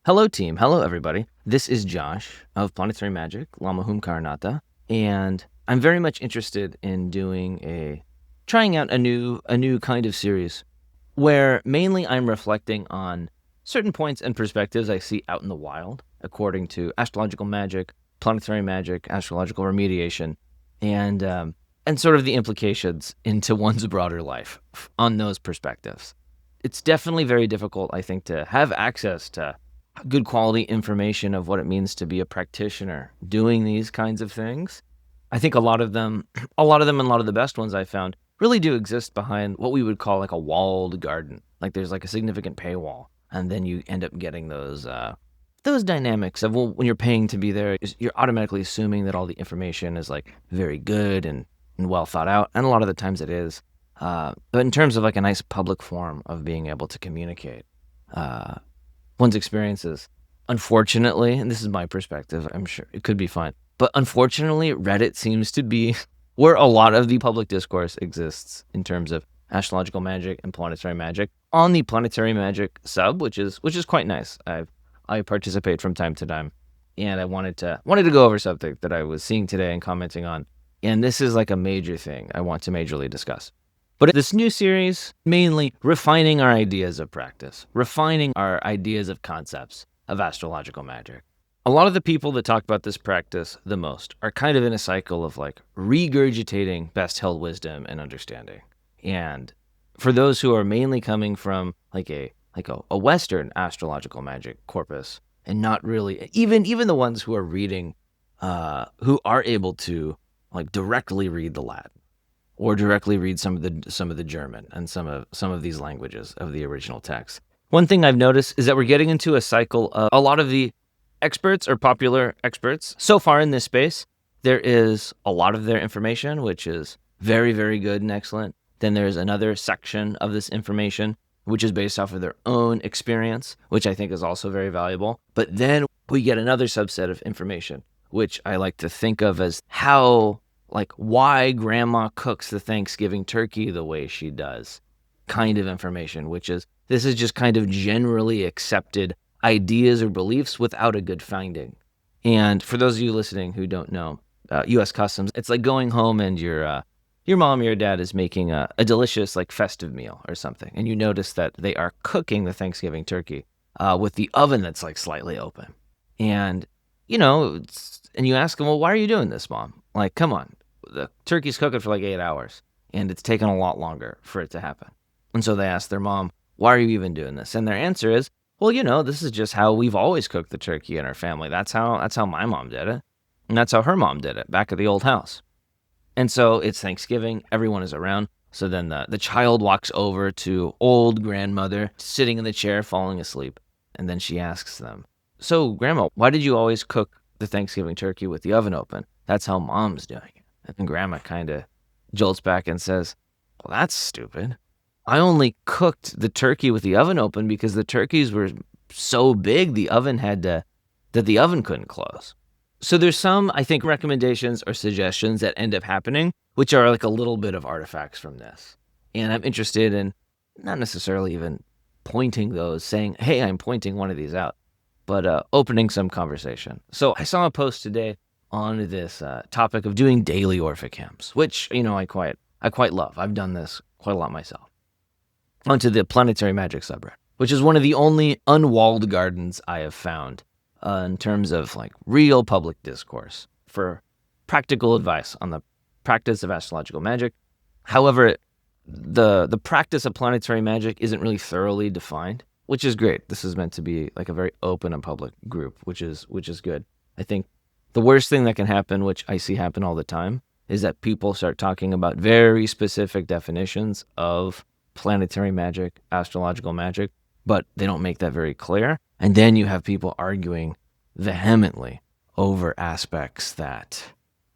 Hello, team. Hello, everybody. This is Josh of Planetary Magic, Lamahum Karanata, and I'm very much interested in trying out a new kind of series where mainly I'm reflecting on certain points and perspectives I see out in the wild, according to astrological magic, planetary magic, astrological remediation, and sort of the implications into one's broader life on those perspectives. It's definitely very difficult, I think, to have access to good quality information of what it means to be a practitioner doing these kinds of things. I think a lot of them and a lot of the best ones I found really do exist behind what we would call like a walled garden. Like there's like a significant paywall, and then you end up getting those dynamics of, well, when you're paying to be there, you're automatically assuming that all the information is like very good and well thought out, and a lot of the times it is. But in terms of like a nice public forum of being able to communicate one's experiences, unfortunately, and this is my perspective, I'm sure it could be fine, but unfortunately, Reddit seems to be where a lot of the public discourse exists in terms of astrological magic and planetary magic on the planetary magic sub, which is quite nice. I participate from time to time, and I wanted to go over something that I was seeing today and commenting on, and this is like a major thing I want to majorly discuss. But this new series, mainly refining our ideas of practice, refining our ideas of concepts of astrological magic. A lot of the people that talk about this practice the most are kind of in a cycle of like regurgitating best held wisdom and understanding. And for those who are mainly coming from like a Western astrological magic corpus, and not really even the ones who are reading, who are able to like directly read the Latin or directly read some of the German and some of these languages of the original text. One thing I've noticed is that we're getting into a cycle of a lot of the experts or popular experts so far in this space. There is a lot of their information, which is very, very good and excellent. Then there's another section of this information, which is based off of their own experience, which I think is also very valuable. But then we get another subset of information, which I like to think of as why grandma cooks the Thanksgiving turkey the way she does kind of information, this is just kind of generally accepted ideas or beliefs without a good finding. And for those of you listening who don't know, U.S. Customs, it's like going home and your mom or your dad is making a delicious like festive meal or something, and you notice that they are cooking the Thanksgiving turkey with the oven that's like slightly open. And and you ask them, well, why are you doing this, Mom? Like, come on, the turkey's cooking for like 8 hours, and it's taken a lot longer for it to happen. And so they ask their mom, why are you even doing this? And their answer is, well, this is just how we've always cooked the turkey in our family. That's how my mom did it, and that's how her mom did it back at the old house. And so it's Thanksgiving, everyone is around. So then the child walks over to old grandmother sitting in the chair falling asleep, and then she asks them, so Grandma, why did you always cook the Thanksgiving turkey with the oven open? That's how Mom's doing it. And Grandma kind of jolts back and says, well, that's stupid. I only cooked the turkey with the oven open because the turkeys were so big that the oven couldn't close. So there's some, I think, recommendations or suggestions that end up happening, which are like a little bit of artifacts from this. And I'm interested in not necessarily even pointing those, saying, hey, I'm pointing one of these out, but opening some conversation. So I saw a post today on this topic of doing daily Orphic hymns, which, I quite love. I've done this quite a lot myself. Onto the Planetary Magic subreddit, which is one of the only unwalled gardens I have found in terms of like real public discourse for practical advice on the practice of astrological magic. However, the practice of planetary magic isn't really thoroughly defined, which is great. This is meant to be like a very open and public group, which is good. I think the worst thing that can happen, which I see happen all the time, is that people start talking about very specific definitions of planetary magic, astrological magic, but they don't make that very clear. And then you have people arguing vehemently over aspects that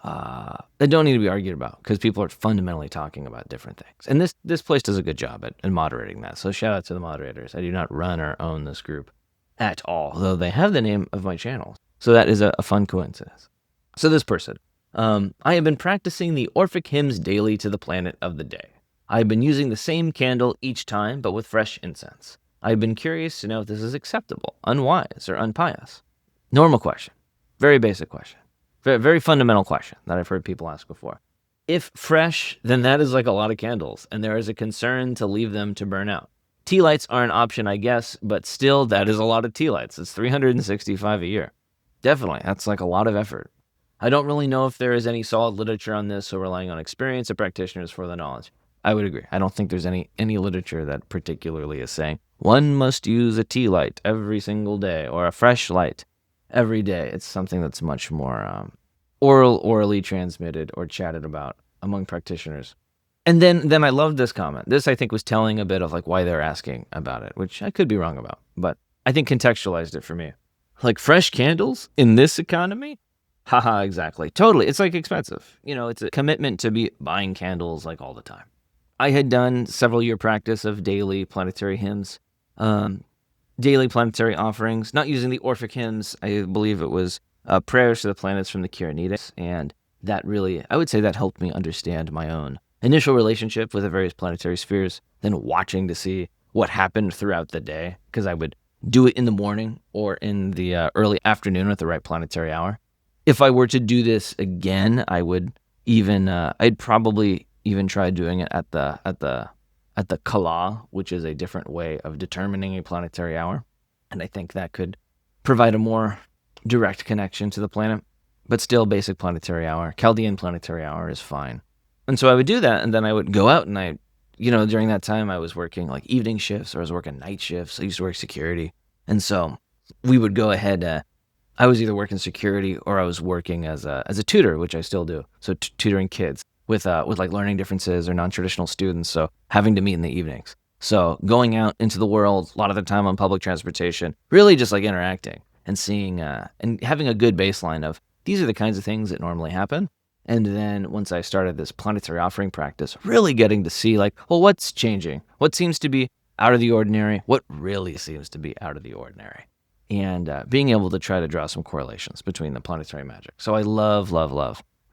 don't need to be argued about because people are fundamentally talking about different things. And this place does a good job at moderating that. So shout out to the moderators. I do not run or own this group at all, though they have the name of my channel. So that is a fun coincidence. So this person, I have been practicing the Orphic hymns daily to the planet of the day. I have been using the same candle each time, but with fresh incense. I've been curious to know if this is acceptable, unwise, or unpious. Normal question. Very basic question. Very, very fundamental question that I've heard people ask before. If fresh, then that is like a lot of candles, and there is a concern to leave them to burn out. Tea lights are an option, I guess, but still, that is a lot of tea lights. It's 365 a year. Definitely, that's like a lot of effort. I don't really know if there is any solid literature on this, so relying on experience of practitioners for the knowledge. I would agree. I don't think there's any literature that particularly is saying one must use a tea light every single day or a fresh light every day. It's something that's much more orally transmitted or chatted about among practitioners. And then I loved this comment. This, I think, was telling a bit of like why they're asking about it, which I could be wrong about, but I think contextualized it for me. Like fresh candles in this economy? Haha, exactly. Totally. It's like expensive. It's a commitment to be buying candles like all the time. I had done several year practice of daily planetary hymns, daily planetary offerings, not using the Orphic hymns. I believe it was prayers to the planets from the Kiranides. And that really, I would say that helped me understand my own initial relationship with the various planetary spheres, then watching to see what happened throughout the day, because I would do it in the morning or in the early afternoon at the right planetary hour. If I were to do this again, I would I'd probably even try doing it at the Kala, which is a different way of determining a planetary hour. And I think that could provide a more direct connection to the planet. But still, basic planetary hour, Chaldean planetary hour is fine. And so I would do that, and then I would go out, and during that time, I was working like evening shifts, or I was working night shifts. I used to work security. And so we would go ahead. I was either working security or I was working as a tutor, which I still do. So tutoring kids with like learning differences or non-traditional students. So having to meet in the evenings. So going out into the world, a lot of the time on public transportation, really just like interacting and seeing and having a good baseline of these are the kinds of things that normally happen. And then once I started this planetary offering practice, really getting to see like, well, what's changing? What seems to be out of the ordinary? What really seems to be out of the ordinary? And being able to try to draw some correlations between the planetary magic. So I love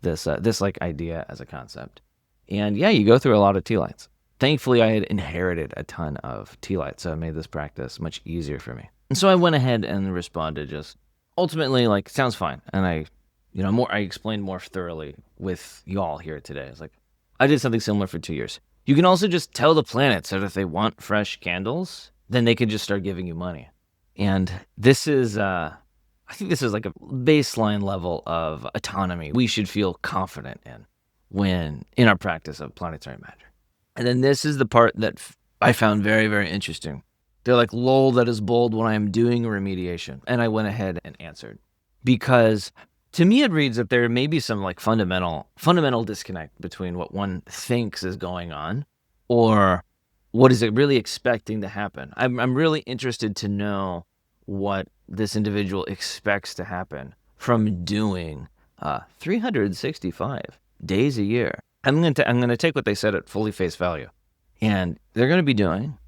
this like idea as a concept. And yeah, you go through a lot of tea lights. Thankfully, I had inherited a ton of tea lights, so it made this practice much easier for me. And so I went ahead and responded just ultimately like, sounds fine. And I explained more thoroughly with y'all here today. It's like, I did something similar for 2 years. You can also just tell the planets that if they want fresh candles, then they could just start giving you money. And this is, I think this is like a baseline level of autonomy we should feel confident in when in our practice of planetary magic. And then this is the part that I found very, very interesting. They're like, lol, that is bold when I am doing remediation. And I went ahead and answered. Because to me, it reads that there may be some like fundamental disconnect between what one thinks is going on or what is it really expecting to happen? I'm really interested to know what this individual expects to happen from doing 365 days a year. I'm gonna take what they said at fully face value, and they're gonna be doing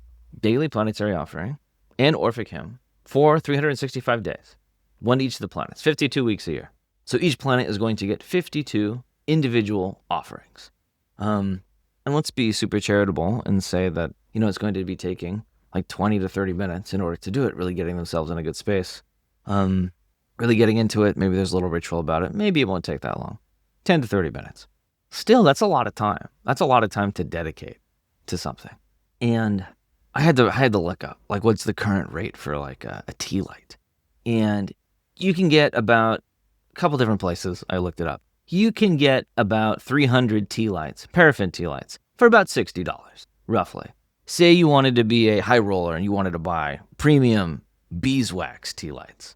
daily planetary offering and Orphic hymn for 365 days, one to each of the planets, 52 weeks a year. So each planet is going to get 52 individual offerings. And let's be super charitable and say that, it's going to be taking like 20 to 30 minutes in order to do it, really getting themselves in a good space. Really getting into it. Maybe there's a little ritual about it. Maybe it won't take that long. 10 to 30 minutes. Still, that's a lot of time. That's a lot of time to dedicate to something. And I had to look up, like, what's the current rate for like a tea light? And you can get about a couple different places. I looked it up. You can get about 300 tea lights, paraffin tea lights, for about $60, roughly. Say you wanted to be a high roller and you wanted to buy premium beeswax tea lights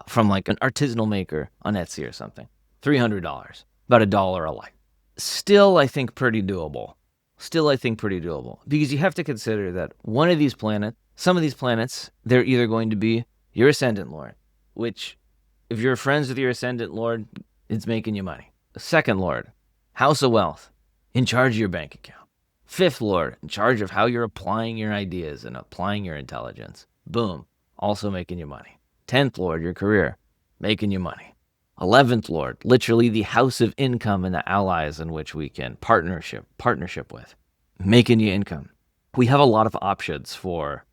from like an artisanal maker on Etsy or something. $300, about $1 a light. Still, I think pretty doable. Because you have to consider that some of these planets, they're either going to be your Ascendant Lord, which if you're friends with your Ascendant Lord, it's making you money. The Second Lord, House of Wealth, in charge of your bank account. Fifth Lord, in charge of how you're applying your ideas and applying your intelligence. Boom, also making you money. 10th Lord, your career, making you money. 11th Lord, literally the house of income and the allies in which we can partnership with, making you income. We have a lot of options for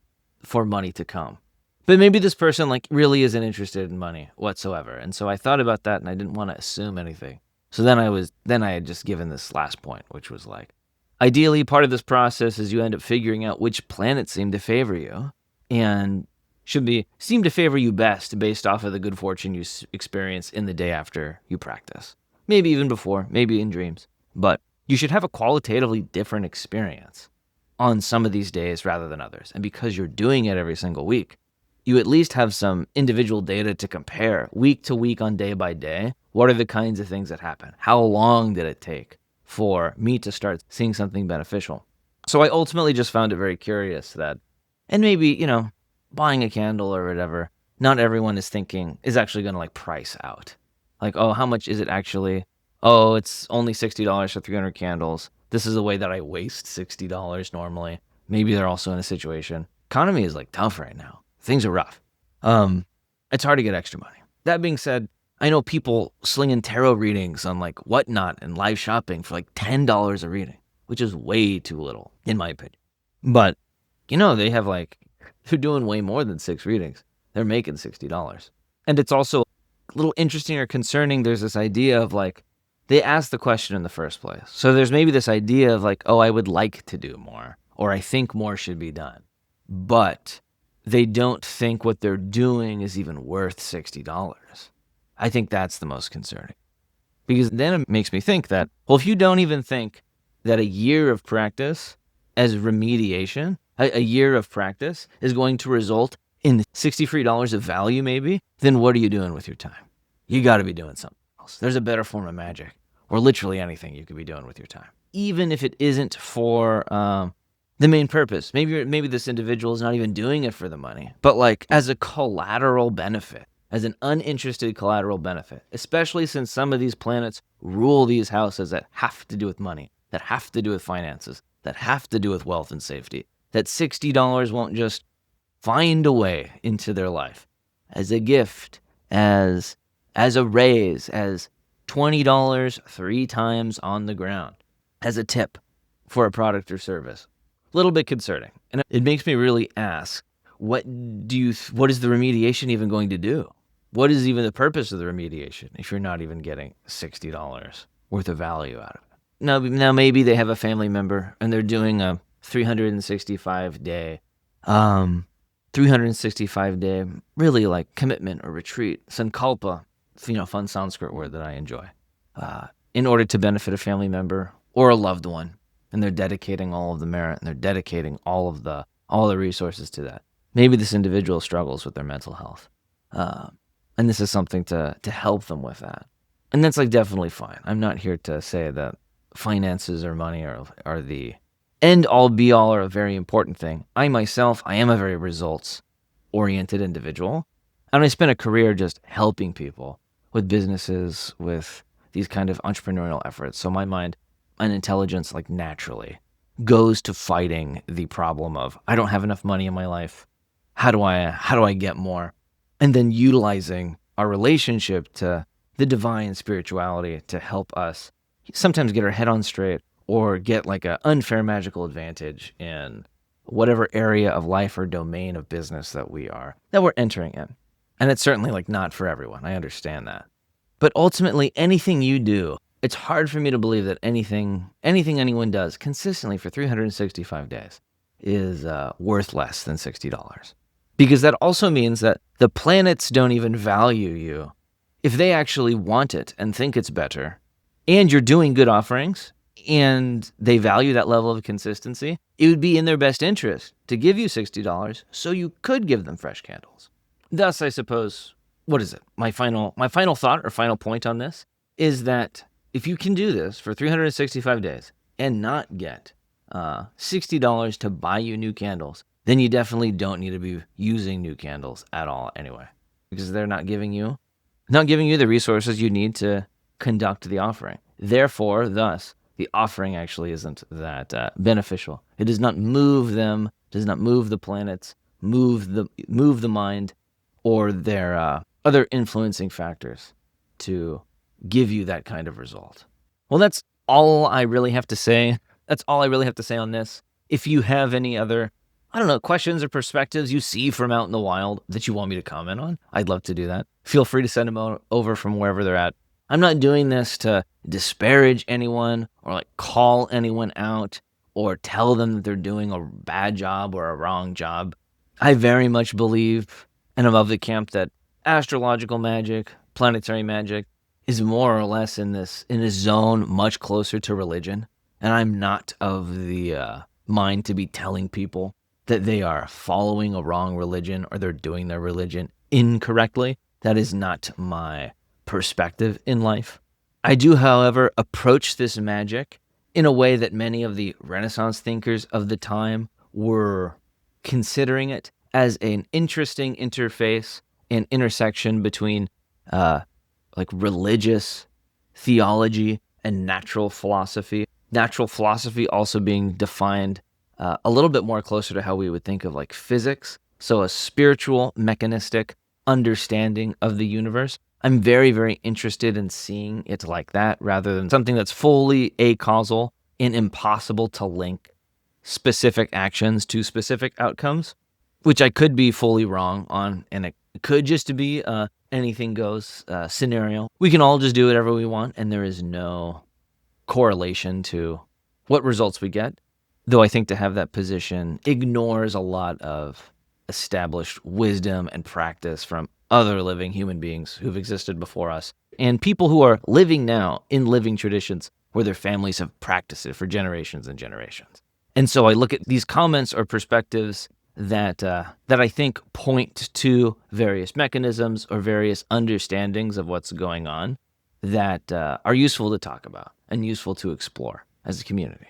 for money to come. But maybe this person like really isn't interested in money whatsoever. And so I thought about that and I didn't want to assume anything. So then I had just given this last point, which was like, ideally part of this process is you end up figuring out which planets seem to favor you and seem to favor you best based off of the good fortune you experience in the day after you practice. Maybe even before, maybe in dreams. But you should have a qualitatively different experience on some of these days rather than others. And because you're doing it every single week, you at least have some individual data to compare week to week on day by day. What are the kinds of things that happen? How long did it take for me to start seeing something beneficial? So I ultimately just found it very curious that, and maybe, buying a candle or whatever, not everyone is actually going to like price out. Like, oh, how much is it actually? Oh, it's only $60 for 300 candles. This is a way that I waste $60 normally. Maybe they're also in a situation. Economy is like tough right now. Things are rough. It's hard to get extra money. That being said, I know people slinging tarot readings on like Whatnot and live shopping for like $10 a reading, which is way too little, in my opinion. But, they have they're doing way more than 6 readings. They're making $60. And it's also a little interesting or concerning. There's this idea of they asked the question in the first place. So there's maybe this idea of oh, I would like to do more, or I think more should be done. But they don't think what they're doing is even worth $60. I think that's the most concerning. Because then it makes me think that, well, if you don't even think that a year of practice as remediation, a year of practice is going to result in $60 free of value maybe, then what are you doing with your time? You got to be doing something else. There's a better form of magic, or literally anything you could be doing with your time. Even if it isn't for the main purpose. Maybe this individual is not even doing it for the money, but as a collateral benefit, as an uninterested collateral benefit, especially since some of these planets rule these houses that have to do with money, that have to do with finances, that have to do with wealth and safety, that $60 won't just find a way into their life as a gift, as a raise, as $20 3 times on the ground, as a tip for a product or service. A little bit concerning. And it makes me really ask, what is the remediation even going to do? What is even the purpose of the remediation if you're not even getting $60 worth of value out of it? Now maybe they have a family member and they're doing a 365 day really commitment or retreat, sankalpa, fun Sanskrit word that I enjoy, in order to benefit a family member or a loved one. And they're dedicating all of the merit and they're dedicating all the resources to that. Maybe this individual struggles with their mental health. And this is something to help them with that. And that's definitely fine. I'm not here to say that finances or money are the end all be all or a very important thing. I myself, I am a very results oriented individual. And I spent a career just helping people with businesses, with these kind of entrepreneurial efforts. So my mind and intelligence naturally goes to fighting the problem of, I don't have enough money in my life. How do I get more? And then utilizing our relationship to the divine spirituality to help us sometimes get our head on straight or get an unfair magical advantage in whatever area of life or domain of business that we're entering in. And it's certainly not for everyone. I understand that. But ultimately, anything you do, it's hard for me to believe that anything anyone does consistently for 365 days is worth less than $60. Because that also means that the planets don't even value you. If they actually want it and think it's better, and you're doing good offerings, and they value that level of consistency, it would be in their best interest to give you $60 so you could give them fresh candles. Thus, I suppose, what is it? My final thought or final point on this is that if you can do this for 365 days and not get $60 to buy you new candles, then you definitely don't need to be using new candles at all anyway, because they're not giving you the resources you need to conduct the offering. Therefore, thus, the offering actually isn't that beneficial. It does not move them, does not move the planets, move the mind, or their other influencing factors to give you that kind of result. Well, that's all I really have to say. That's all I really have to say on this. If you have any other I don't know, questions or perspectives you see from out in the wild that you want me to comment on, I'd love to do that. Feel free to send them over from wherever they're at. I'm not doing this to disparage anyone or like call anyone out or tell them that they're doing a bad job or a wrong job. I very much believe and I'm of the camp that astrological magic, planetary magic is more or less in a zone much closer to religion. And I'm not of the mind to be telling people that they are following a wrong religion or they're doing their religion incorrectly. That is not my perspective in life. I do, however, approach this magic in a way that many of the Renaissance thinkers of the time were considering it as an interesting interface and intersection between like religious theology and natural philosophy. Natural philosophy also being defined a little bit more closer to how we would think of like physics. So a spiritual, mechanistic understanding of the universe. I'm very, very interested in seeing it like that rather than something that's fully acausal and impossible to link specific actions to specific outcomes, which I could be fully wrong on, and it could just be anything goes scenario. We can all just do whatever we want, and there is no correlation to what results we get. Though I think to have that position ignores a lot of established wisdom and practice from other living human beings who've existed before us and people who are living now in living traditions where their families have practiced it for generations and generations. And so I look at these comments or perspectives that I think point to various mechanisms or various understandings of what's going on that are useful to talk about and useful to explore as a community.